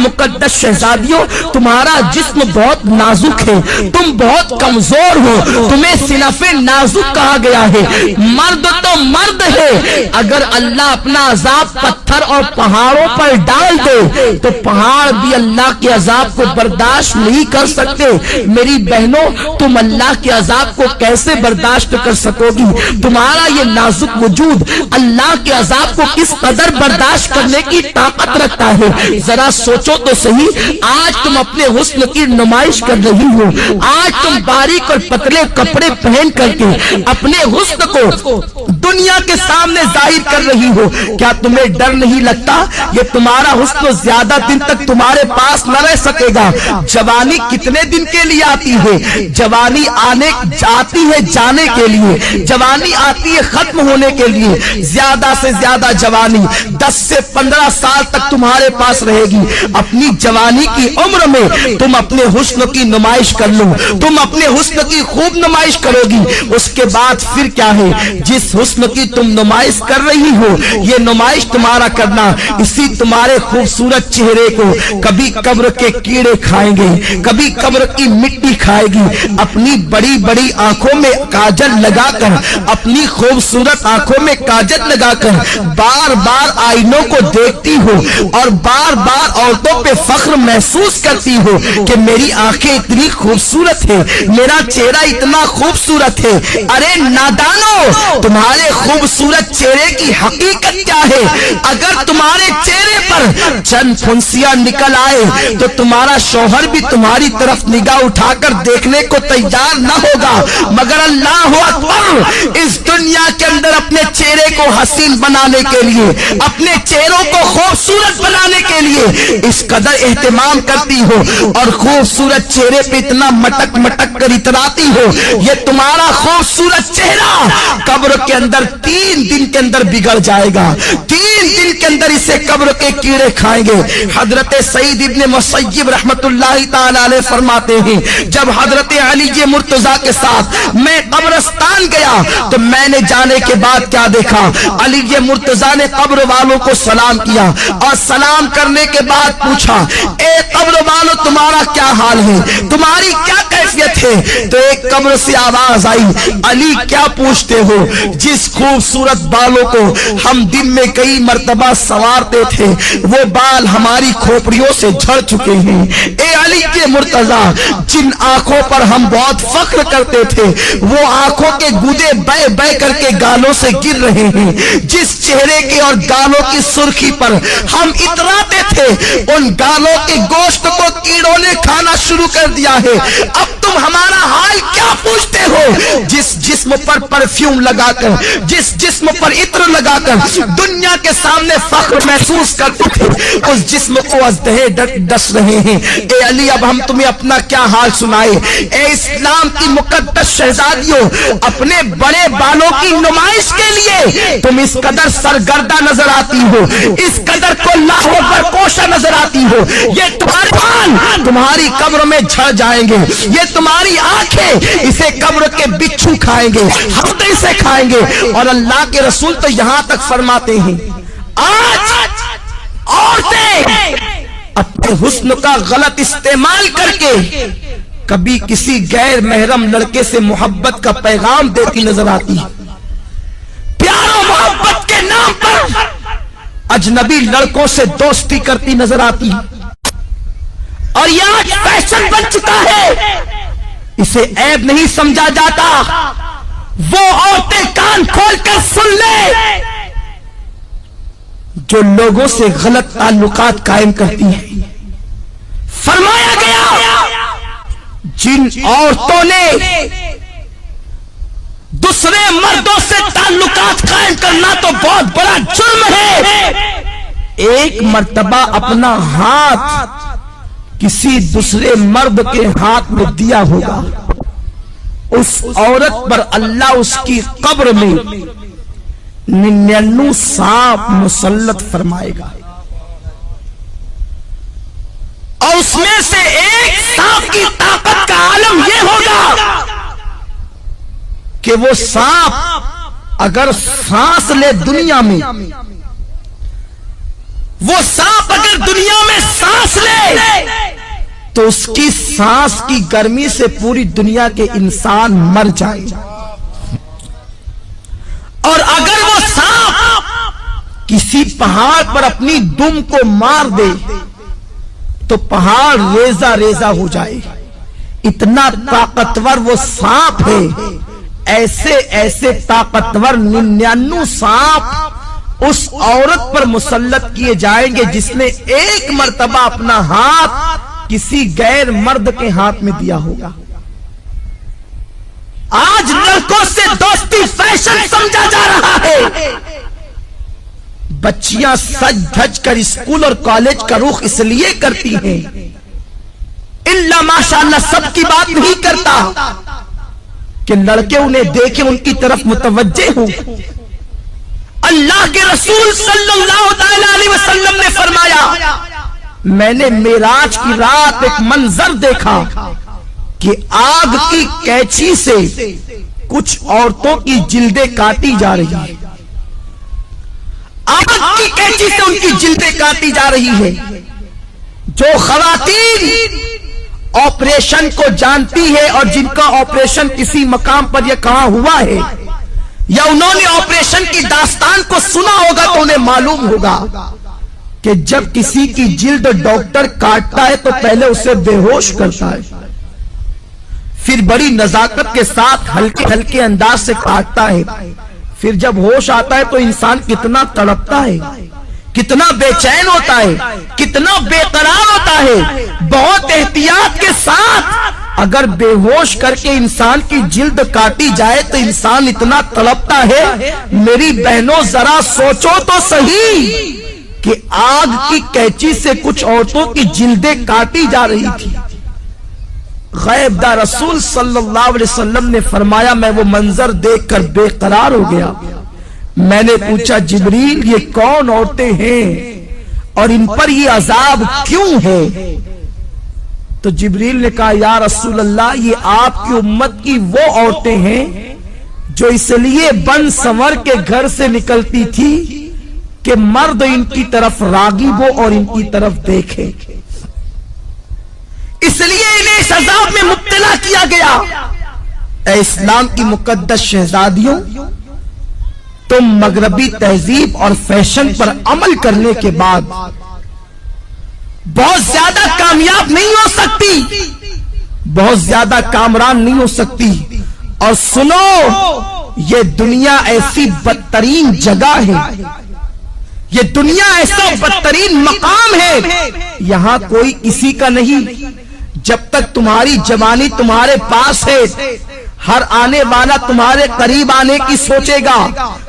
مقدس شہزادیوں تمہارا جسم بہت نازک ہے، تم بہت کمزور ہو، تمہیں صنف نازک کہا گیا ہے، مرد تو مرد ہے، اگر اللہ اپنا عذاب پتھر اور پہاڑوں پر ڈال دے تو پہاڑ بھی اللہ کے عذاب کو برداشت نہیں کر سکتے۔ میری بہنوں تم اللہ کے عذاب کو کیسے برداشت کر سکو گی؟ تمہارا یہ نازک وجود اللہ کے عذاب کو کس قدر برداشت کرنے کی طاقت رکھتا ہے؟ ذرا سوچو تو صحیح، آج تم اپنے حسن کی نمائش کر رہی ہو، آج تم باریک اور پتلے کپڑے پہن کر کے اپنے حسن کو دنیا کے سامنے ظاہر کر رہی ہو، کیا تمہیں ڈر نہیں لگتا یہ تمہارا حسن زیادہ دن تک تمہارے پاس نہ رہ سکے گا؟ جوانی کتنے دن کے لیے آتی ہے؟ جوانی آتی ہے جانے کے لیے، جوانی آتی ہے ختم ہونے کے لیے، زیادہ سے زیادہ جوانی 10 سے 15 سال تک تمہارے پاس رہے گی۔ اپنی جوانی کی عمر میں تم اپنے حسن کی نمائش کر لو، تم اپنے حسن کی خوب نمائش کرو گی، اس کے بعد پھر کیا ہے؟ جس حسن کی تم نمائش کر رہی ہو یہ نمائش تمہارا کرنا اسی تمہارے خوبصورت چہرے کو کبھی قبر کے کیڑے کھائیں گے، کبھی قبر کی مٹی کھائے گی۔ اپنی بڑی بڑی آنکھوں میں کاجل لگا کر، اپنی خوبصورت آنکھوں میں کاجل لگا کر بار بار آئینوں کو دیکھتی ہو اور بار بار عورتوں پہ فخر محسوس کرتی ہو کہ میری آنکھیں اتنی خوبصورت ہے، میرا چہرہ اتنا خوبصورت ہے۔ ارے نادانو، تمہارے خوبصورت چہرے کی حقیقت کیا ہے؟ اگر تمہارے چہرے پر چند پھنسیاں نکل آئے تو تمہارا شوہر بھی تمہاری طرف نگاہ اٹھا کر دیکھنے کو تیار نہ ہوگا، مگر اللہ اکبر، اس دنیا کے اندر اپنے چہرے کو حسین بنانے کے لیے، اپنے چہروں کو خوبصورت بنانے کے لیے اس قدر اہتمام کرتی ہو اور خوبصورت چہرے پہ اتنا مٹک مٹک کر اتراتی ہو، یہ تمہارا خوبصورت چہرہ قبر کے اندر 3 دن کے اندر بگڑ جائے گا، 3 دن کے اندر اسے قبر کے کیڑے کھائیں گے۔ حضرت سعید ابن مسیب رحمت اللہ تعالی علیہ فرماتے ہیں جب حضرت علی مرتضیٰ کے ساتھ میں قبرستان گیا تو میں نے جانے کے بعد کیا دیکھا؟ علی مرتضیٰ نے قبر والوں کو سلام کیا اور سلام کرنے کے بعد پوچھا، اے قبر والوں تمہارا کیا حال ہے، تمہاری کیا کیفیت ہے؟ تو ایک قبر سے آواز آئی، علی کیا پوچھتے ہو؟ جس خوبصورت بالوں کو ہم دن میں کئی مرتبہ سوارتے تھے وہ بال ہماری کھوپڑیوں سے جھڑ چکے ہیں۔ اے علی کے مرتضیٰ، جن آنکھوں پر ہم بہت فخر کرتے تھے وہ آنکھوں کے گودے بہ بہ کر کے گالوں سے گر رہے ہیں، جس چہرے کے اور گالوں کی سرخی پر ہم اتراتے تھے ان گالوں کے گوشت کو کیڑوں نے کھانا شروع کر دیا ہے۔ اب تم ہمارا حال کیا پوچھتے ہو؟ جس جسم پر پرفیوم لگا کر، جس جسم پر عطر لگا کر دنیا کے سامنے فخر محسوس کرتے تھے اس جسم کو ازدہے ڈس رہے ہیں۔ اے علی اب ہم تمہیں اپنا کیا حال سنائے؟ اے اسلام کی مقدس شہزادیوں، اپنے بڑے بالوں کی نمائش کے لیے تم اس قدر سرگردہ نظر آتی ہو، اس قدر کو لاہور پر کوشا نظر آتی ہو، یہ تمہارے بال تمہاری قبر میں جھڑ جائیں گے، یہ تمہاری آنکھیں اسے قبر کے بچھو کھائیں گے، ہم اسے کھائیں گے۔ اور اللہ کے رسول تو یہاں تک فرماتے ہیں آج عورتیں اپنے حسن کا غلط استعمال کر کے کبھی کسی غیر محرم لڑکے سے محبت کا پیغام دیتی نظر آتی ہے، پیار و محبت کے نام پر اجنبی لڑکوں سے دوستی کرتی نظر آتی ہے، اور یہ آج فیشن بن چکا ہے، اسے عیب نہیں سمجھا جاتا۔ وہ عورتیں کان کھول کر سن لے جو لوگوں سے غلط تعلقات قائم کرتی ہیں۔ فرمایا گیا جن عورتوں نے دوسرے مردوں سے تعلقات قائم کرنا تو بہت بڑا جرم ہے، ایک مرتبہ اپنا ہاتھ کسی دوسرے مرد کے ہاتھ میں دیا ہوگا اس عورت پر اللہ اس کی قبر میں 99 سانپ مسلط فرمائے گا، اور اس میں سے ایک سانپ کی طاقت کا عالم یہ ہوگا کہ وہ سانپ اگر سانس لے دنیا میں، وہ سانپ اگر دنیا میں سانس لے تو اس کی سانس کی گرمی سے پوری دنیا کے انسان مر جائے، اور اگر وہ سانپ کسی پہاڑ پر اپنی دم کو مار دے تو پہاڑ ریزہ ریزہ ہو جائے، اتنا طاقتور وہ سانپ ہے۔ ایسے ایسے طاقتور 99 سانپ اس عورت پر مسلط کیے جائیں گے جس نے ایک مرتبہ اپنا ہاتھ کسی غیر مرد کے ہاتھ میں دیا ہوگا۔ آج لڑکوں سے دوستی فیشن سمجھا جا رہا ہے، بچیاں سج دھج کر اسکول اور کالج کا رخ اس لیے کرتی ہیں، اللہ ماشاءاللہ سب کی بات نہیں کرتا کہ لڑکے انہیں دیکھیں، ان کی طرف متوجہ ہوں۔ اللہ کے رسول صلی اللہ علیہ وسلم نے فرمایا، میں نے معراج کی رات ایک منظر دیکھا کہ آگ کی کینچی سے کچھ عورتوں کی جلدیں کاٹی جا رہی ہیں، آگ کی کینچی سے ان کی جلدیں کاٹی جا رہی ہے۔ جو خواتین آپریشن کو جانتی ہے اور جن کا آپریشن کسی مقام پر یہ کہاں ہوا ہے یا انہوں نے آپریشن کی داستان کو سنا ہوگا تو انہیں معلوم ہوگا کہ جب کسی کی جلد ڈاکٹر کاٹتا ہے تو پہلے اسے بے ہوش کرتا ہے، پھر بڑی نزاکت کے ساتھ ہلکے ہلکے انداز سے کاٹتا ہے، پھر جب ہوش آتا ہے تو انسان کتنا تڑپتا ہے، کتنا بے چین ہوتا ہے، کتنا بے قرار ہوتا ہے۔ بہت احتیاط کے ساتھ اگر بے ہوش کر کے انسان کی جلد کاٹی جائے تو انسان اتنا تڑپتا ہے۔ میری بہنوں ذرا سوچو تو صحیح کہ آگ کی کینچی سے کچھ عورتوں کی جلدیں کاٹی جا رہی تھی۔ غیب دار رسول صلی اللہ علیہ وسلم نے فرمایا، میں وہ منظر دیکھ کر بے قرار ہو گیا۔ میں نے پوچھا، جبریل یہ کون عورتیں ہیں اور ان پر یہ عذاب کیوں ہے؟ تو جبریل نے کہا، یا رسول اللہ یہ آپ کی امت کی وہ عورتیں ہیں جو اس لیے بن سنور کے گھر سے نکلتی تھی کہ مرد ان کی طرف راغب ہو اور ان کی طرف دیکھے، اس لیے انہیں اس عذاب میں مبتلا کیا گیا۔ اے اسلام کی مقدس شہزادیوں، تم مغربی تہذیب اور فیشن پر عمل کرنے کے بعد بہت زیادہ کامیاب نہیں ہو سکتی، بہت زیادہ کامران نہیں ہو سکتی۔ اور سنو، یہ دنیا ایسی بدترین جگہ ہے، یہ دنیا ایسا بدترین مقام ہے، یہاں کوئی کسی کا نہیں۔ جب تک تمہاری جوانی تمہارے پاس ہے، ہر آنے والا تمہارے قریب آنے کی سوچے گا۔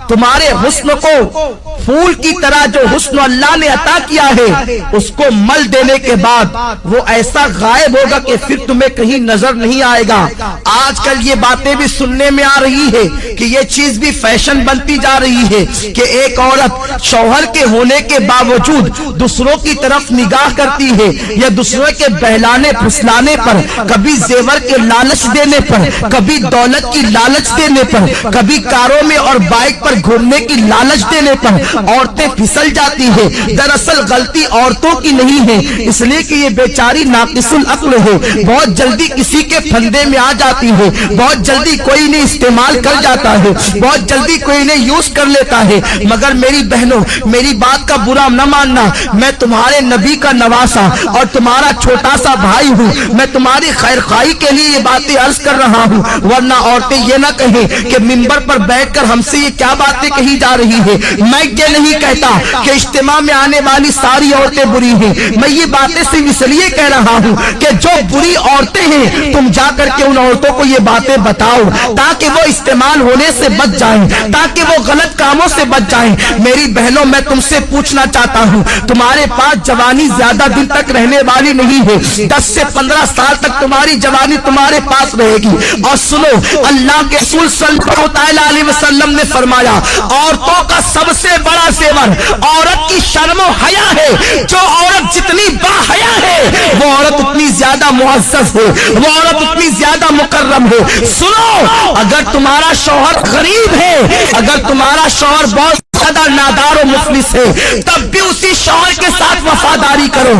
تمہارے حسن کو پھول کی طرح جو حسن اللہ نے عطا کیا ہے اس کو مل دینے کے بعد وہ ایسا غائب ہوگا کہ پھر تمہیں کہیں نظر نہیں آئے گا۔ آج کل یہ باتیں بھی سننے میں آ رہی ہے کہ یہ چیز بھی فیشن بنتی جا رہی ہے کہ ایک عورت شوہر کے ہونے کے باوجود دوسروں کی طرف نگاہ کرتی ہے، یا دوسروں کے بہلانے پھسلانے پر، کبھی زیور کے لالچ دینے پر، کبھی دولت کی لالچ دینے پر، کبھی کاروں میں اور بائک پر گھومنے کی لالچ دینے پر عورتیں پھسل جاتی ہے۔ دراصل غلطی عورتوں کی نہیں ہے، اس لیے کہ یہ بیچاری ناقص العقل ہے، بہت جلدی کسی کے پھندے میں آ جاتی ہے، بہت جلدی کوئی نے استعمال کر جاتا ہے، بہت جلدی کوئی نے یوز کر لیتا ہے۔ مگر میری بہنوں، میری بات کا برا نہ ماننا، میں تمہارے نبی کا نواسا اور تمہارا چھوٹا سا بھائی ہوں، میں تمہاری خیر خواہی کے لیے یہ باتیں عرض کر رہا ہوں، ورنہ عورتیں یہ نہ کہیں کہ منبر پر بیٹھ کر ہم سے یہ کیا باتیں کہی جا رہی ہے۔ میں یہ نہیں کہتا کہ اجتماع میں آنے والی ساری عورتیں بری ہیں، میں یہ باتیں صرف اس لیے کہہ رہا ہوں کہ جو بری عورتیں ہیں تم جا کر کے ان عورتوں کو یہ باتیں بتاؤ تاکہ وہ استعمال ہونے سے بچ جائیں، تاکہ وہ غلط کاموں سے بچ جائیں۔ میری بہنوں، میں تم سے پوچھنا چاہتا ہوں، تمہارے پاس جوانی زیادہ دن تک رہنے والی نہیں ہے، 10 سے 15 سال تک تمہاری جوانی تمہارے پاس رہے گی۔ اور سنو، اللہ کے رسول صلی اللہ علیہ وسلم نے فرمایا، عورتوں کا سب سے بڑا زیور عورت کی شرم و حیا ہے۔ جو عورت جتنی با حیا ہے وہ عورت اتنی زیادہ معزز ہے، وہ عورت اتنی زیادہ مکرم ہے۔ سنو، اگر تمہارا شوہر غریب ہے، اگر تمہارا شوہر بہت زیادہ نادار و مفلس ہے، تب بھی اسی شوہر کے ساتھ وفاداری کرو،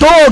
2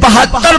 72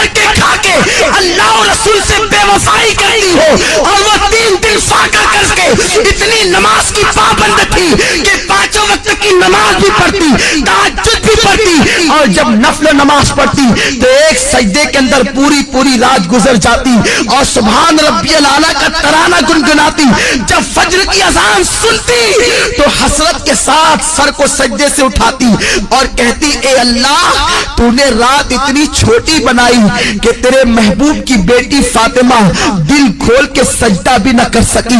بھر کے کھا کے اللہ اور رسول سے بے وفائی کرتی ہو، اور وہ 3 دن فاقہ کر کے اتنی نماز کی پابند تھی کہ 5 وقت کی نماز بھی پڑھتی، تہجد بھی پڑھتی، اور جب نفل نماز پڑھتی تو ایک سجدے کے اندر پوری رات گزر جاتی اور سبحان ربی الاعلیٰ کا ترانہ گنگناتی۔ جب فجر کی اذان سنتی تو حسرت کے ساتھ سر کو سجدے سے اٹھاتی اور کہتی اے اللہ تو نے رات اتنی چھوٹی بنائی کہ تیرے محبوب کی بیٹی فاطمہ دل کھول کے سجدہ بھی نہ کر سکی۔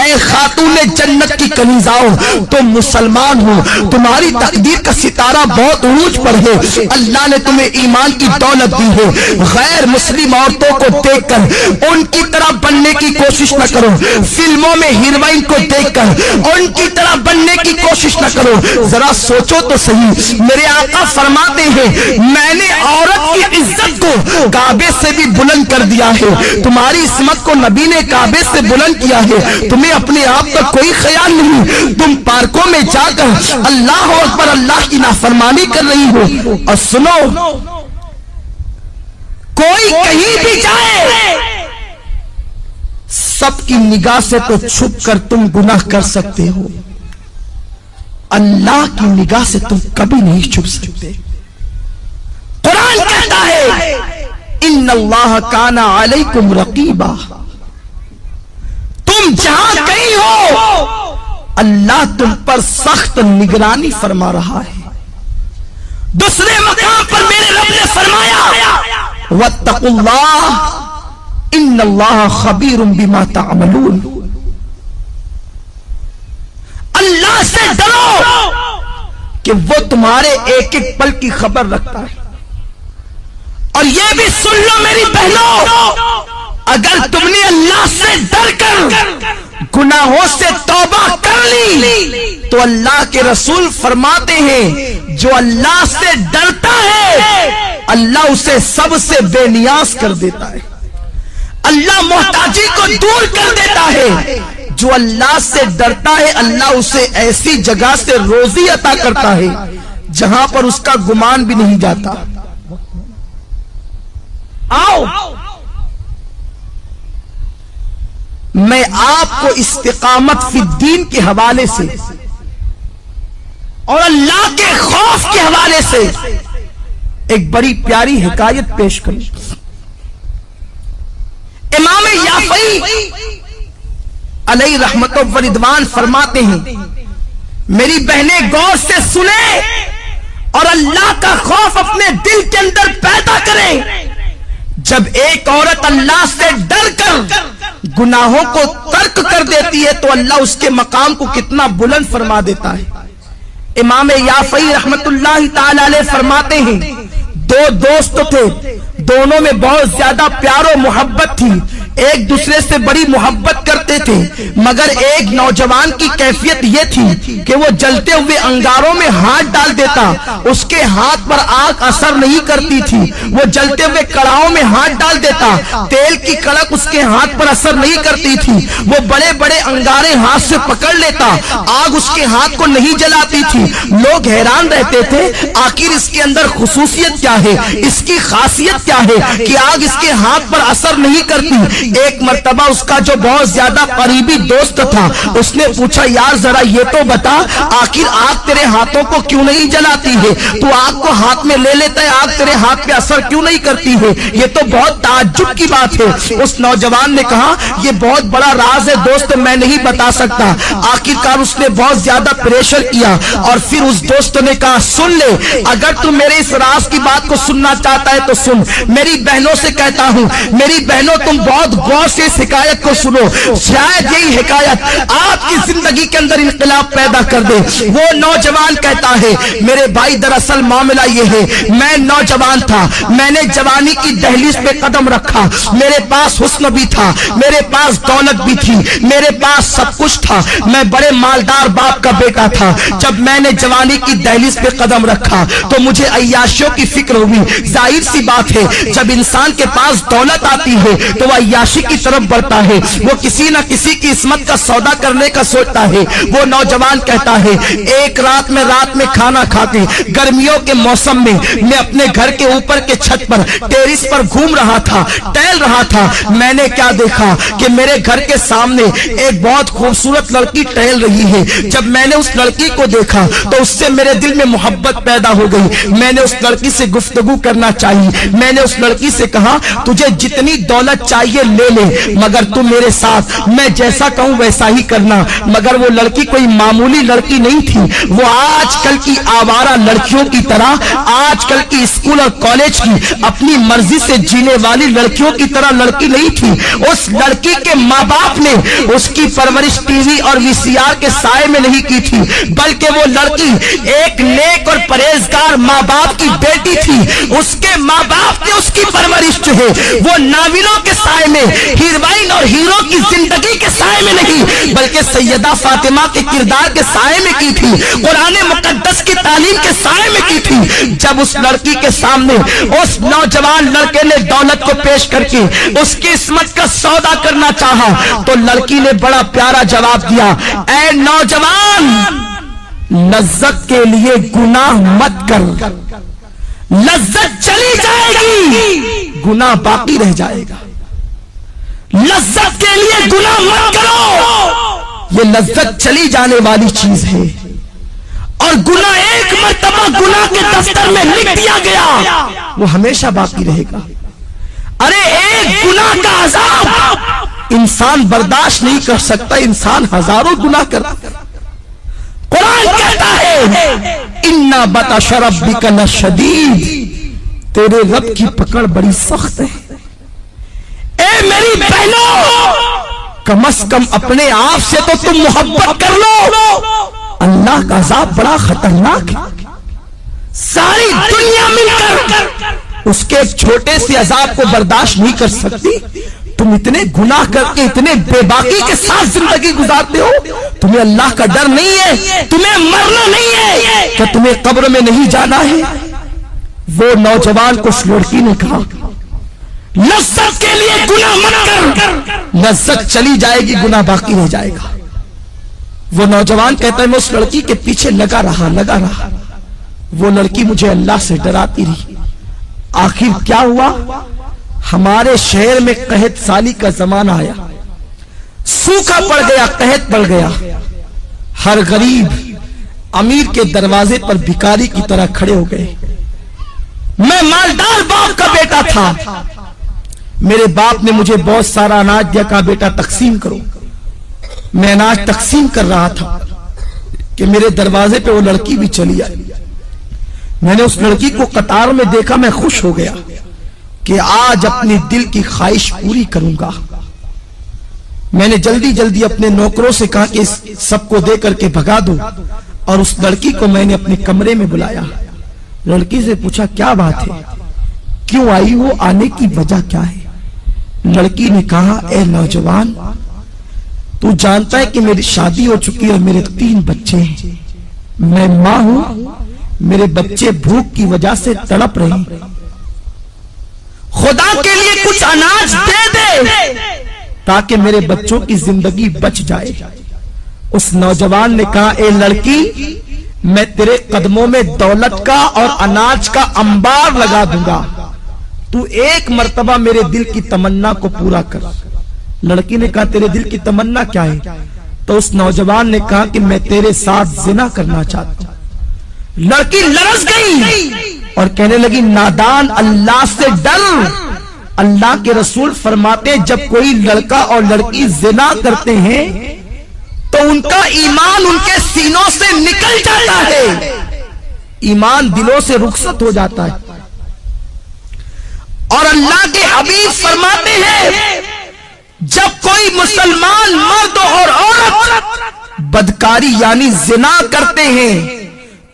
اے خاتون جنت کی کنیزاؤ تم مسلمان ہو، تمہاری تقدیر کا ستارہ بہت عروج پر ہے، اللہ نے تمہیں ایمان کی دولت دی ہے، غیر مسلم عورتوں کو دیکھ کر ان کی طرح بننے کی کوشش نہ کرو، فلموں میں ہیروئن کو دیکھ کر ان کی طرح بننے کی کوشش نہ کرو۔ ذرا سوچو تو صحیح، میرے آقا فرماتے ہیں میں نے عورت کی عزت کو کعبے سے بھی بلند کر دیا ہے، تمہاری عصمت کو نبی نے کعبے سے بلند کیا ہے، تمہیں اپنے آپ کا کوئی خیال نہیں، تم پارکوں میں جا کر اللہ اکبر اللہ کی نافرمانی کر رہی ہو۔ اور سنو، کوئی کہیں بھی جائے سب کی نگاہ سے تو چھپ کر تم گناہ کر سکتے ہو، اللہ کی نگاہ سے تم کبھی نہیں چھپ سکتے۔ قرآن کہتا ہے ان اللہ کان علیکم رقیبا، تم جہاں کہیں ہو اللہ تم پر سخت نگرانی فرما رہا ہے۔ دوسرے مقام پر میرے رب نے فرمایا واتقوا اللہ ان اللہ خبیر بما تعملون، اللہ سے ڈرو کہ وہ تمہارے ایک ایک پل کی خبر رکھتا ہے۔ اور یہ بھی سن لو میری بہنوں، اگر تم نے اللہ سے ڈر کر گناہوں سے توبہ کر لی تو اللہ کے رسول فرماتے ہیں جو اللہ سے ڈرتا ہے اللہ اسے سب سے بے نیاز کر دیتا ہے، اللہ محتاجی کو دور کر دیتا ہے۔ جو اللہ سے ڈرتا ہے اللہ اسے ایسی جگہ سے روزی عطا کرتا ہے جہاں پر اس کا گمان بھی نہیں جاتا۔ آؤ میں آپ کو استقامت فی الدین کے حوالے سے اور اللہ کے خوف کے حوالے سے ایک بڑی پیاری حکایت پیش کروں۔ امام یافعی علیہ رحمت و رضوان فرماتے ہیں میری بہنیں غور سے سنیں اور اللہ کا خوف اپنے دل کے اندر پیدا کریں۔ جب ایک عورت اللہ سے ڈر کر گناہوں کو ترک کر دیتی ہے تو اللہ اس کے مقام کو کتنا بلند فرما دیتا ہے۔ امام یافعی رحمت اللہ تعالی علیہ فرماتے ہیں 2 دوست تھے، دونوں میں بہت زیادہ پیار و محبت تھی، ایک دوسرے سے بڑی محبت کرتے تھے، مگر ایک نوجوان کی کیفیت یہ تھی کہ وہ جلتے ہوئے انگاروں میں ہاتھ ڈال دیتا، اس کے ہاتھ پر آگ اثر نہیں کرتی تھی، وہ جلتے ہوئے کڑاہوں میں ہاتھ ڈال دیتا، تیل کی کڑک اس کے ہاتھ پر اثر نہیں کرتی تھی، وہ بڑے بڑے انگارے ہاتھ سے پکڑ لیتا، آگ اس کے ہاتھ کو نہیں جلاتی تھی۔ لوگ حیران رہتے تھے آخر اس کے اندر خصوصیت کیا ہے، اس کی خاصیت کیا ہے کہ آگ اس کے ہاتھ پر اثر نہیں کرتی۔ ایک مرتبہ اس کا جو بہت زیادہ قریبی دوست تھا اس نے پوچھا یار ذرا یہ تو بتا آخر آگ تیرے ہاتھوں کو کیوں نہیں جلاتی ہے، تو آگ کو ہاتھ میں لے لیتا ہے آگ تیرے ہاتھ پہ اثر کیوں نہیں کرتی ہے، یہ تو بہت تعجب کی بات ہے۔ اس نوجوان نے کہا یہ بہت بڑا راز ہے دوست میں نہیں بتا سکتا۔ آخرکار اس نے بہت زیادہ پریشر کیا اور پھر اس دوست نے کہا سن لے اگر تو میرے اس راز کی بات کو سننا چاہتا ہے تو سن، میری بہنوں سے کہتا ہوں میری بہنوں تم بہت غور سے اس حکایت کو سنو، شاید یہی حکایت آپ کی زندگی کے اندر انقلاب پیدا کر دے۔ وہ نوجوان کہتا ہے میرے بھائی دراصل معاملہ یہ ہے میں نوجوان تھا، میں نے جوانی کی دہلیز پہ قدم رکھا، میرے پاس حسن بھی تھا، میرے پاس دولت بھی تھی، میرے پاس سب کچھ تھا، میں بڑے مالدار باپ کا بیٹا تھا۔ جب میں نے جوانی کی دہلیز پہ قدم رکھا تو مجھے عیاشیوں کی فکر ہوئی۔ ظاہر سی بات ہے جب انسان کے پاس دولت آتی ہے تو وہ عیاشی کی طرف بڑھتا ہے, وہ کسی نہ کسی کی عصمت کا سودا کرنے کا سوچتا ہے. وہ نوجوان کہتا ہے ایک رات میں کھانا کھا کے گرمیوں کے موسم میں اپنے گھر کے اوپر کے چھت پر ٹیرس پر گھوم رہا تھا, ٹہل رہا تھا. میں نے کیا دیکھا کہ میرے گھر کے سامنے ایک بہت خوبصورت لڑکی ٹہل رہی ہے. جب میں نے اس لڑکی کو دیکھا تو اس سے میرے دل میں محبت پیدا ہو گئی. میں نے اس لڑکی سے گفتگو کرنا چاہی. میں نے اس لڑکی سے کہا تجھے جتنی دولت چاہیے لے لے, مگر تو میرے ساتھ میں جیسا کہوں ویسا ہی کرنا. مگر وہ لڑکی کوئی معمولی لڑکی نہیں تھی, وہ آج کل کی آوارہ لڑکیوں کی طرح, آج کل کی اسکول اور کالج کی اپنی مرضی سے جینے والی لڑکیوں کی طرح لڑکی نہیں تھی. اس لڑکی کے ماں باپ نے اس کی پرورش ٹی وی اور وی سی آر کے سائے میں نہیں کی تھی, بلکہ وہ لڑکی ایک نیک اور پرہیزگار ماں باپ کی بیٹی تھی. اس کے ماں باپ نے اس کی پرورش جو ہے وہ ناولوں کے سائے میں, ہیروئن اور ہیرو کی زندگی کے سائے میں نہیں بلکہ سیدہ فاطمہ کے کردار کے سائے میں کی تھی, قرآن مقدس کی تعلیم کے سائے میں کی تھی. جب اس لڑکی کے سامنے اس نوجوان لڑکے نے دولت کو پیش کر کے اس کی عصمت کا سودا کرنا چاہا تو لڑکی نے بڑا پیارا جواب دیا, اے نوجوان لذت کے لیے گناہ مت کر, لذت چلی جائے گی گناہ باقی رہ جائے گا. لذت کے لیے گناہ مت کرو, یہ لذت چلی جانے والی چیز ہے, اور گناہ ایک مرتبہ گناہ کے دفتر میں لکھ دیا گیا وہ ہمیشہ باقی رہے گا. ارے ایک گناہ کا عذاب انسان برداشت نہیں کر سکتا, انسان ہزاروں گناہ کرتا. قرآن کہتا ہے اِنَّ بَطْشَ رَبِّكَ لَشَدِيدٌ, تیرے رب کی پکڑ بڑی سخت ہے. اے میری بہنوں, کم از کم اپنے آپ سے تو تم محبت کر لو. اللہ کا عذاب بڑا خطرناک ہے. ساری دنیا مل کر اس کے ایک چھوٹے سے عذاب کو برداشت نہیں کر سکتی. تم اتنے گناہ کر کے اتنے بے باکی کے ساتھ زندگی گزارتے ہو, تمہیں اللہ کا ڈر نہیں ہے, تمہیں مرنا نہیں ہے, کہ تمہیں قبر میں نہیں جانا ہے. وہ نوجوان کو اس لڑکی نے کہا لذت کے لیے گناہ مت کر, لذت چلی جائے گی گناہ باقی رہ جائے گا. وہ نوجوان کہتا ہے میں اس لڑکی کے پیچھے لگا رہا. وہ لڑکی مجھے اللہ سے ڈراتی رہی. آخر کیا ہوا, ہمارے شہر میں قحط سالی کا زمانہ آیا, سوکھا پڑ گیا, قحط پڑ گیا. ہر غریب امیر کے دروازے پر بھکاری کی طرح کھڑے ہو گئے. میں مالدار باپ کا بیٹا تھا, میرے باپ نے مجھے بہت سارا اناج دیا, کہا بیٹا تقسیم کرو. میں اناج تقسیم کر رہا تھا کہ میرے دروازے پہ وہ لڑکی بھی چلی آئی. میں نے اس لڑکی کو قطار میں دیکھا, میں خوش ہو گیا کہ آج اپنی دل کی خواہش پوری کروں گا. میں نے جلدی اپنے نوکروں سے کہا کہ سب کو دے کر کے بھگا دو, اور اس لڑکی کو میں نے اپنے کمرے میں بلایا. لڑکی سے پوچھا کیا بات ہے, کیوں آئی ہو, آنے کی وجہ کیا ہے. لڑکی نے کہا اے نوجوان, تو جانتا ہے کہ میری شادی ہو چکی ہے اور میرے 3 بچے ہیں. میں ماں ہوں, میرے بچے بھوک کی وجہ سے تڑپ رہے ہیں. خدا کے لیے کچھ اناج دے دے تاکہ میرے بچوں کی زندگی بچ جائے. اس نوجوان نے کہا اے لڑکی, میں تیرے قدموں میں دولت کا اور اناج کا انبار لگا دوں گا, تو ایک مرتبہ میرے دل کی تمنا کو پورا کر. لڑکی نے کہا تیرے دل کی تمنا کیا ہے؟ تو اس نوجوان نے کہا کہ میں تیرے ساتھ زنا کرنا چاہتا ہوں. لڑکی لرز گئی اور کہنے لگی نادان, اللہ سے ڈر. اللہ کے رسول فرماتے ہیں جب کوئی لڑکا اور لڑکی زنا کرتے ہیں تو ان کا ایمان ان کے سینوں سے نکل جاتا ہے, ایمان دلوں سے رخصت ہو جاتا ہے. اور اللہ کے حبیب فرماتے ہیں جب کوئی مسلمان مرد اور عورت بدکاری یعنی زنا کرتے ہیں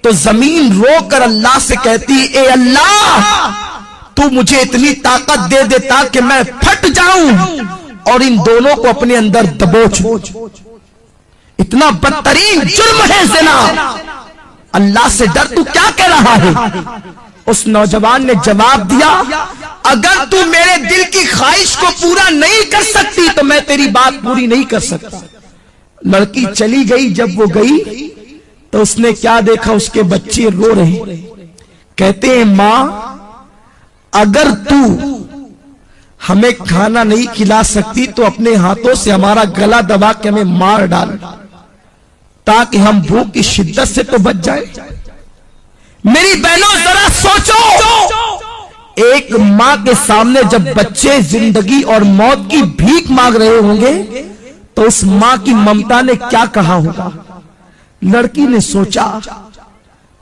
تو زمین رو کر اللہ سے کہتی اے اللہ تو مجھے اتنی طاقت دے دے تاکہ میں پھٹ جاؤں اور ان دونوں کو اپنے اندر دبوچوں. اتنا بدترین جرم ہے زنا. اللہ سے ڈر, تو کیا کہہ رہا ہے؟ اس نوجوان نے جواب دیا اگر تو میرے دل کی خواہش کو پورا نہیں کر سکتی تو میں تیری بات پوری نہیں کر سکتا۔ لڑکی چلی گئی۔ جب وہ گئی تو اس نے کیا دیکھا، اس کے بچے رو رہے، کہتے ہیں ماں اگر تو ہمیں کھانا نہیں کھلا سکتی تو اپنے ہاتھوں سے ہمارا گلا دبا کے ہمیں مار ڈال تاکہ ہم بھوک کی شدت سے تو بچ جائیں۔ میری بہنوں ذرا سوچو، ایک ماں کے سامنے جب بچے زندگی اور موت کی بھیک مانگ رہے ہوں گے تو اس ماں کی ممتا نے کیا کہا ہوگا۔ لڑکی نے سوچا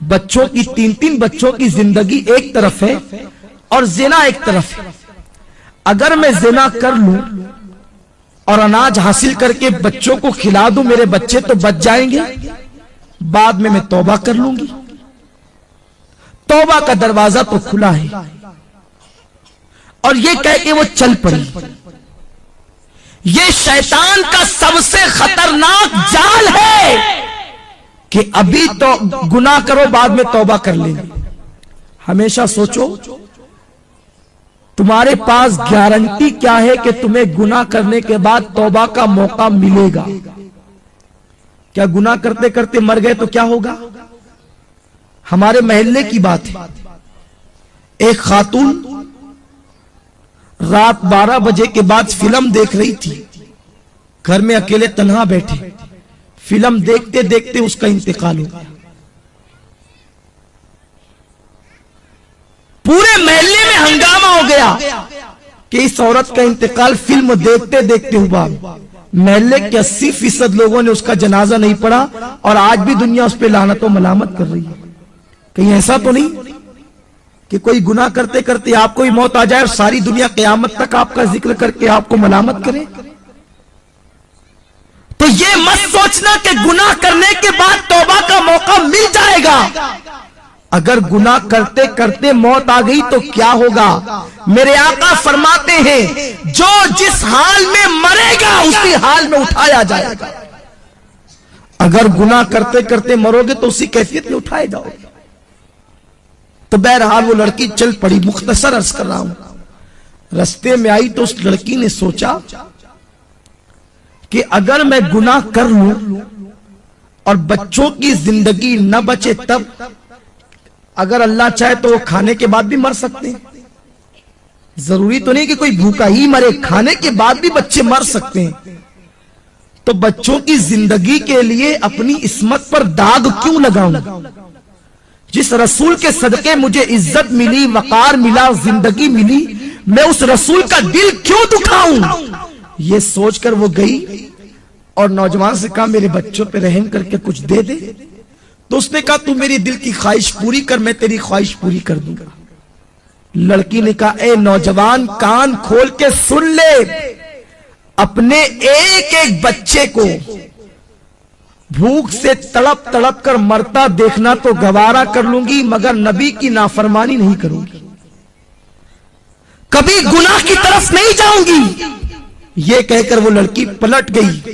بچوں کی تین بچوں کی زندگی ایک طرف ہے اور زنا ایک طرف ہے، اگر میں زنا کر لوں اور اناج حاصل کر کے بچوں کو کھلا دوں میرے بچے تو بچ جائیں گے، بعد میں توبہ کر لوں گی۔ توبہ کا دروازہ تو کھلا ہے، اور یہ کہہ کے وہ چل پڑی۔ یہ شیطان کا سب سے خطرناک جال ہے کہ ابھی تو گناہ کرو بعد میں توبہ کر لیں گے۔ ہمیشہ سوچو تمہارے پاس گارنٹی کیا ہے کہ تمہیں گناہ کرنے کے بعد توبہ کا موقع ملے گا؟ کیا گناہ کرتے کرتے مر گئے تو کیا ہوگا؟ ہمارے محلے کی بات ہے، ایک خاتون رات 12 بجے کے بعد فلم دیکھ رہی تھی، گھر میں اکیلے تنہا بیٹھے، فلم دیکھتے دیکھتے اس کا انتقال ہو گیا۔ پورے محلے میں ہنگامہ ہو گیا کہ اس عورت کا انتقال فلم دیکھتے دیکھتے ہوا۔ محلے کے 80% لوگوں نے اس کا جنازہ نہیں پڑھا، اور آج بھی دنیا اس پہ لعنت و ملامت کر رہی ہے۔ کہیں ایسا تو نہیں کہ کوئی گناہ کرتے کرتے آپ کو ہی موت آ جائے اور ساری دنیا قیامت تک آپ کا ذکر کر کے آپ کو ملامت کرے؟ تو یہ مت سوچنا کہ گناہ کرنے کے بعد توبہ کا موقع مل جائے گا۔ اگر گناہ کرتے کرتے موت آ گئی تو کیا ہوگا؟ میرے آقا فرماتے ہیں جو جس حال میں مرے گا اسی حال میں اٹھایا جائے گا۔ اگر گناہ کرتے کرتے مرو گے تو اسی کیفیت میں اٹھائے جاؤ گے۔ تو بہرحال وہ لڑکی چل پڑی۔ مختصر عرض کر رہا ہوں، رستے میں آئی تو اس لڑکی نے سوچا کہ اگر میں گناہ کر لوں اور بچوں کی زندگی نہ بچے تب، اگر اللہ چاہے تو وہ کھانے کے بعد بھی مر سکتے ہیں، ضروری تو نہیں کہ کوئی بھوکا ہی مرے، کھانے کے بعد بھی بچے مر سکتے ہیں۔ تو بچوں کی زندگی کے لیے اپنی عصمت پر داغ کیوں لگاؤں؟ جس رسول کے صدقے مجھے عزت ملی، وقار ملا، زندگی ملی، میں اس رسول کا دل کیوں دکھاؤں؟ یہ سوچ کر وہ گئی اور نوجوان سے کہا میرے بچوں پہ رحم کر کے کچھ دے دے۔ تو اس نے کہا تو میری دل کی خواہش پوری کر، میں تیری خواہش پوری کر دوں گا۔ لڑکی نے کہا اے نوجوان کان کھول کے سن لے، اپنے ایک ایک بچے کو بھوک سے تڑپ تڑپ کر مرتا دیکھنا تو گوارا کر لوں گی، مگر نبی کی نافرمانی نہیں کروں گی، کبھی گناہ کی طرف نہیں جاؤں گی۔ یہ کہہ کر وہ لڑکی پلٹ گئی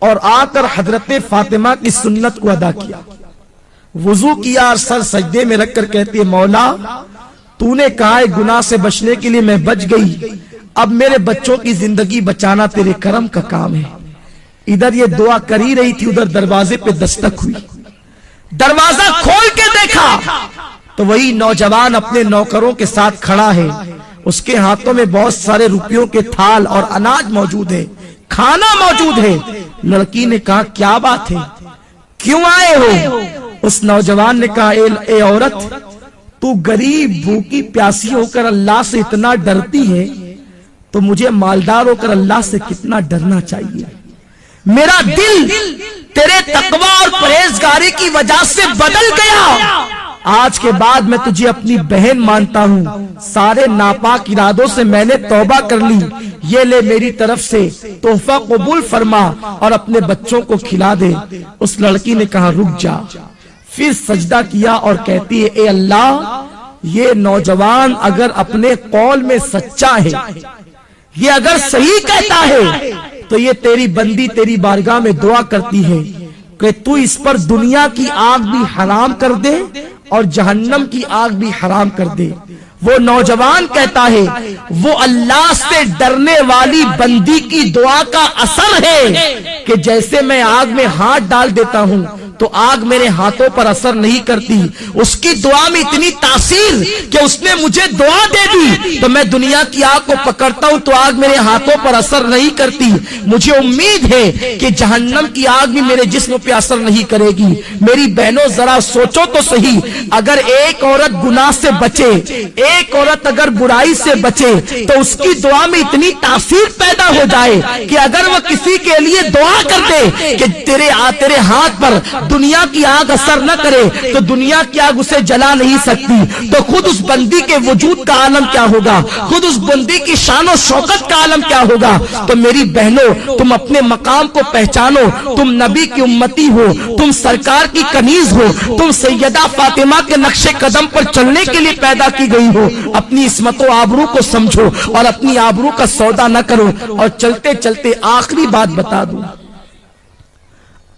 اور آ کر حضرت فاطمہ کی سنت کو ادا کیا، وضو کیا اور سر سجدے میں رکھ کر کہتی ہے مولا تو نے کہا ہے گناہ سے بچنے کے لیے میں بچ گئی، اب میرے بچوں کی زندگی بچانا تیرے کرم کا کام ہے۔ ادھر یہ دعا کر ہی رہی تھی، ادھر دروازے پہ دستک ہوئی، دروازہ کھول کے دیکھا تو وہی نوجوان اپنے نوکروں کے ساتھ کھڑا ہے، اس کے ہاتھوں میں بہت سارے روپیوں کے تھال اور اناج موجود ہے، کھانا موجود ہے۔ لڑکی نے کہا کیا بات ہے، کیوں آئے ہو؟ اس نوجوان نے کہا اے عورت تو غریب بھوکی پیاسی ہو کر اللہ سے اتنا ڈرتی ہے تو مجھے مالدار ہو کر اللہ سے کتنا ڈرنا چاہیے۔ میرا دل تیرے تقوی اور پرہیزگاری کی وجہ سے بدل گیا، آج کے بعد میں تجھے اپنی بہن مانتا ہوں، سارے ناپاک ارادوں سے میں نے توبہ کر لی، یہ لے میری طرف سے تحفہ قبول فرما اور اپنے بچوں کو کھلا دے۔ اس لڑکی نے کہا رک جا، پھر سجدہ کیا اور کہتی ہے اے اللہ یہ نوجوان اگر اپنے قول میں سچا ہے، یہ اگر صحیح کہتا ہے تو یہ تیری بندی تیری بارگاہ میں دعا کرتی ہے کہ تو اس پر دنیا کی آگ بھی حرام کر دے اور جہنم کی آگ بھی حرام کر دے۔ وہ نوجوان کہتا ہے وہ اللہ سے ڈرنے والی بندی کی دعا کا اثر ہے کہ جیسے میں آگ میں ہاتھ ڈال دیتا ہوں تو آگ میرے ہاتھوں پر اثر نہیں کرتی، اس کی دعا میں اتنی تاثیر کہ اس نے مجھے دعا دے دی تو میں دنیا کی آگ کو پکڑتا ہوں تو آگ میرے ہاتھوں پر اثر نہیں کرتی، مجھے امید ہے کہ جہنم کی آگ بھی میرے جسم پہ اثر نہیں کرے گی۔ میری بہنوں ذرا سوچو تو صحیح، اگر ایک عورت گناہ سے بچے، ایک عورت اگر برائی سے بچے تو اس کی دعا میں اتنی تاثیر پیدا ہو جائے کہ اگر وہ کسی کے لیے دعا کر دے کہ تیرے ہاتھ پر دنیا کی آگ اثر نہ کرے تو دنیا کی آگ اسے جلا نہیں سکتی، تو خود اس بندی کے وجود کا عالم کیا ہوگا، خود اس بندی کی شان و شوکت کا عالم کیا ہوگا۔ تو میری بہنوں تم اپنے مقام کو پہچانو، تم نبی کی امتی ہو، تم سرکار کی کنیز ہو، تم سیدہ فاطمہ کے نقش قدم پر چلنے کے لیے پیدا کی گئی ہو، اپنی عصمت و آبرو کو سمجھو اور اپنی آبرو کا سودا نہ کرو۔ اور چلتے چلتے آخری بات بتا دوں،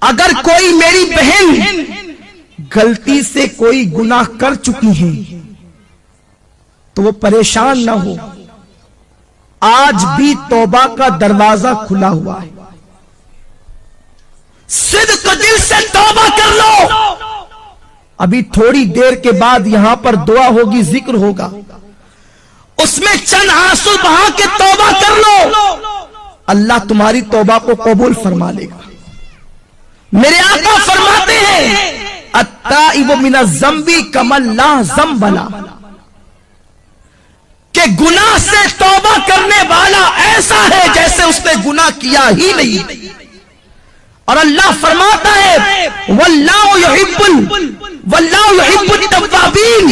اگر کوئی میری بہن غلطی سے کوئی گناہ کر چکی ہے تو وہ پریشان نہ ہو، آج بھی توبہ کا دروازہ کھلا ہوا ہے، صدق دل سے توبہ کر لو۔ ابھی تھوڑی دیر کے بعد یہاں پر دعا ہوگی، ذکر ہوگا، اس میں چند آنسو بہا کے توبہ کر لو، اللہ تمہاری توبہ کو قبول فرما لے گا۔ میرے آقا فرماتے ہیں التائب من الذنب کمن لا ذنب لہ، کہ گناہ سے توبہ کرنے والا ایسا ہے جیسے اس نے گناہ کیا ہی نہیں۔ اور اللہ فرماتا ہے واللہ یحب التوابین،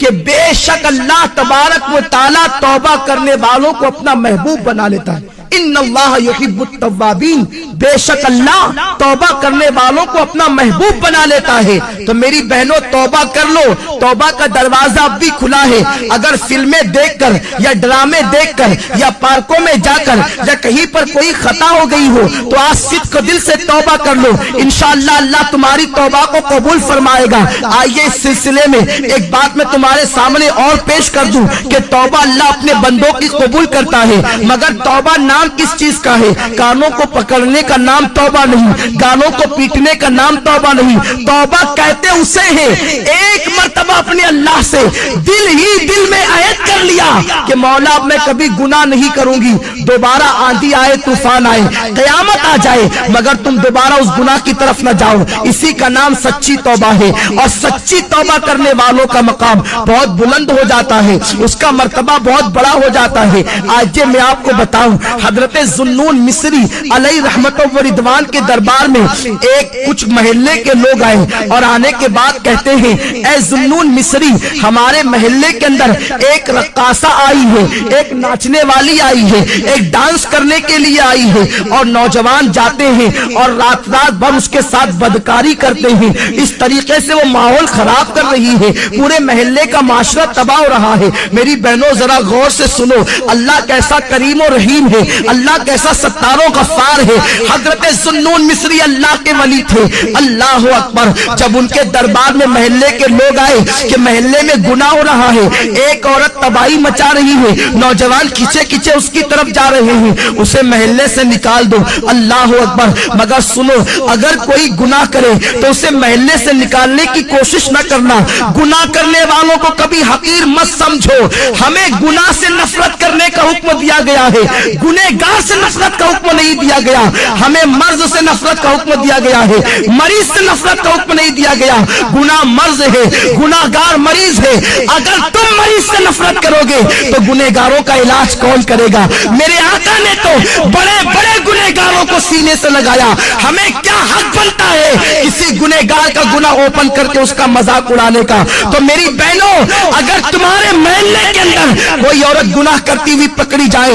کہ بے شک اللہ تبارک و تعالی توبہ کرنے والوں کو اپنا محبوب بنا لیتا ہے۔ ان اللہ یحب التوابین، بے شک اللہ توبہ کرنے والوں کو اپنا محبوب بنا لیتا ہے۔ تو میری بہنوں توبہ کر لو، توبہ کا دروازہ اب بھی کھلا ہے۔ اگر فلمیں دیکھ کر یا ڈرامے دیکھ کر یا پارکوں میں جا کر یا کہیں پر کوئی خطا ہو گئی ہو تو آج صدق دل سے توبہ کر لو، انشاءاللہ اللہ تمہاری توبہ کو قبول فرمائے گا۔ آئیے اس سلسلے میں ایک بات میں تمہارے سامنے اور پیش کر دوں کہ توبہ اللہ اپنے بندوں کی قبول کرتا ہے، مگر توبہ نام کس چیز کا ہے؟ کانوں کو پکڑنے کا نام توبہ نہیں، گالوں کو پیٹنے کا نام توبہ نہیں، توبہ کہتے اسے ہیں ایک مرتبہ اپنے اللہ سے دل ہی دل میں عہد کر لیا کہ مولا اب میں کبھی گناہ نہیں کروں گی، دوبارہ آندھی آئے طوفان آئے قیامت آ جائے مگر تم دوبارہ اس گناہ کی طرف نہ جاؤ، اسی کا نام سچی توبہ ہے۔ اور سچی توبہ کرنے والوں کا مقام بہت بلند ہو جاتا ہے، اس کا مرتبہ بہت بڑا ہو جاتا ہے۔ آج میں آپ کو بتاؤں، حضرت ذوالنون مصری علیہ رحمت و رضوان کے دربار میں ایک کچھ محلے کے لوگ آئے اور آنے کے بعد کہتے ہیں اے ذوالنون مصری، ہمارے محلے کے اندر ایک رقاصہ آئی ہے، ایک ناچنے والی آئی ہے، ایک ڈانس کرنے کے لیے آئی ہے، اور نوجوان جاتے ہیں اور رات بھر اس کے ساتھ بدکاری کرتے ہیں، اس طریقے سے وہ ماحول خراب کر رہی ہے، پورے محلے کا معاشرہ تباہ ہو رہا ہے۔ میری بہنوں ذرا غور سے سنو، اللہ کیسا کریم و رحیم ہے، اللہ کیسا ستار و غفار ہے۔ حضرت ذوالنون مصری اللہ کے ولی تھے، اللہ اکبر۔ جب ان کے دربار میں محلے کے لوگ آئے کہ محلے میں گناہ ہو رہا ہے، ایک عورت تباہی مچا رہی ہے، نوجوان کھچے کھچے اس کی طرف جا رہے ہیں، اسے محلے سے نکال دو، اللہ اکبر۔ مگر سنو، اگر کوئی گناہ کرے تو اسے محلے سے نکالنے کی کوشش نہ کرنا، گناہ کرنے والوں کو کبھی حقیر مت سمجھو، ہمیں گناہ سے نفرت کرنے کا حکم دیا گیا ہے، گنہگار سے نفرت کا حکم نہیں دیا گیا، ہمیں مرض سے نفرت کا حکم دیا گیا ہے، مریض سے نفرت کا حکم نہیں دیا گیا۔ گناہ مرض ہے، گناہگار مریض ہے، اگر تم مریض سے نفرت کرو گے تو گنہگاروں کا علاج کون کرے گا؟ میرے آقا نے تو بڑے بڑے گنہگاروں کو سینے سے لگایا، ہمیں کیا حق بنتا ہے کسی گنہگار کا گناہ اوپن کر کے اس کا مذاق اڑانے کا؟ تو میری بہنوں، اگر تمہارے محلے کے اندر کوئی عورت گناہ کرتی ہوئی پکڑی جائے